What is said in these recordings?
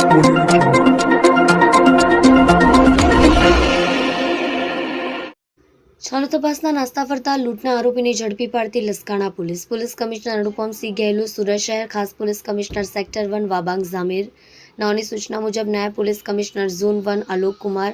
ચાલુ તપાસના નાસ્તા ફરતા લૂંટના આરોપીને ઝડપી પાડતી લસકાણા પોલીસ કમિશનર અનુપમસિંહ ગેહલોત સુરત શહેર ખાસ police commissioner sector 1 Wabang Jamir નાઓની સૂચના મુજબ નાયબ police commissioner zone 1 Alok Kumar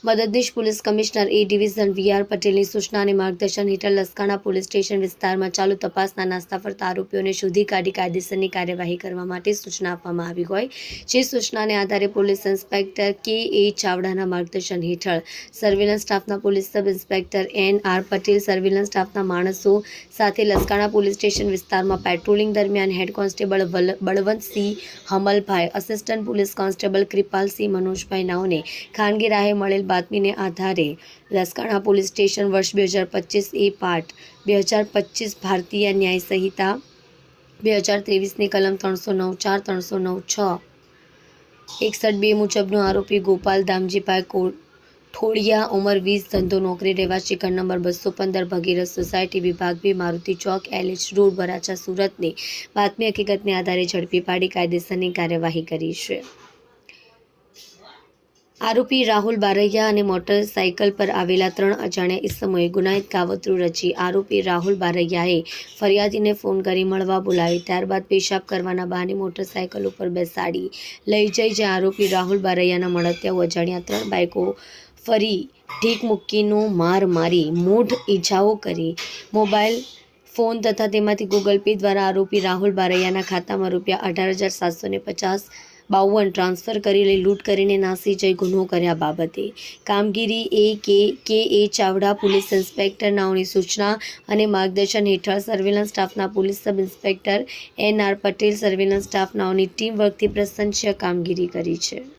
મદદનીશ police commissioner A division VR પટેલની સૂચના અને માર્ગદર્શન હેઠળ લસકાણા પોલીસ સ્ટેશન વિસ્તારમાં ચાલુ તપાસના નાસ્તા ફરતા આરોપીઓને શોધી કાઢી કાયદેસરની કાર્યવાહી કરવા માટે સૂચના આપવામાં આવી હોય જે સૂચનાને આધારે પોલીસ ઇન્સ્પેક્ટર કે.એ. ચાવડાના માર્ગદર્શન હેઠળ સર્વેલન્સ સ્ટાફના police sub inspector NR. Patel surveillance સ્ટાફના માણસો સાથે લસકાણા પોલીસ સ્ટેશન વિસ્તારમાં પેટ્રોલિંગ દરમિયાન head constable Balwantsinh Hamalbhai, assistant police constable Kripalsinh Manojbhai નાઓને ખાનગી રાહે મળેલ બાતમીને આધારે લસકાણા પોલીસ સ્ટેશન વર્ષ 2025 પાર્ટ 2025 ભારતીય ન્યાય સંહિતા 2023ની કલમ 309(4), 309(6), 61(2) મુજબનો આરોપી ગોપાલ દામજીભાઈ ઠોળિયા, ઉંમર 20, ધંધો નોકરી, રહેવાસી ઘર નંબર 215, ભગીરથ સોસાયટી, વિભાગ બી, મારુતિ ચોક, LH રોડ, વરાછા, સુરતને બાતમી હકીકતને આધારે ઝડપી પાડી કાયદેસરની કાર્યવાહી કરી છે. આરોપી રાહુલ બારૈયા અને મોટરસાઇકલ પર આવેલા 3 અજાણ્યા ઇસમોએ ગુનાહિત કાવતરું રચી આરોપી રાહુલ બારૈયાએ ફરિયાદીને ફોન કરી મળવા બોલાવી ત્યારબાદ પેશાબ કરવાના બહાને મોટરસાઇકલ ઉપર બેસાડી લઈ જઈ જ્યાં આરોપી રાહુલ બારૈયાના મળતિયાઓ અજાણ્યા 3 બાઇકો ફરી ઢીક મૂકીનો માર મારી મૂઢ ઈજાઓ કરી મોબાઈલ ફોન તથા તેમાંથી ગૂગલ પે દ્વારા આરોપી રાહુલ બારૈયાના ખાતામાં ₹18,750 ટ્રાન્સફર કરી લઈ લૂંટ કરીને નાસી જઈ ગુનો કર્યા બાબતે કામગીરી કે.એ. ચાવડા પોલીસ ઇન્સ્પેક્ટર નાઓની સૂચના અને માર્ગદર્શન હેઠળ સર્વેલન્સ સ્ટાફના police sub inspector NR. Patel surveillance staff નાઓની ટીમ વર્કથી પ્રશંસનીય કામગીરી કરી છે.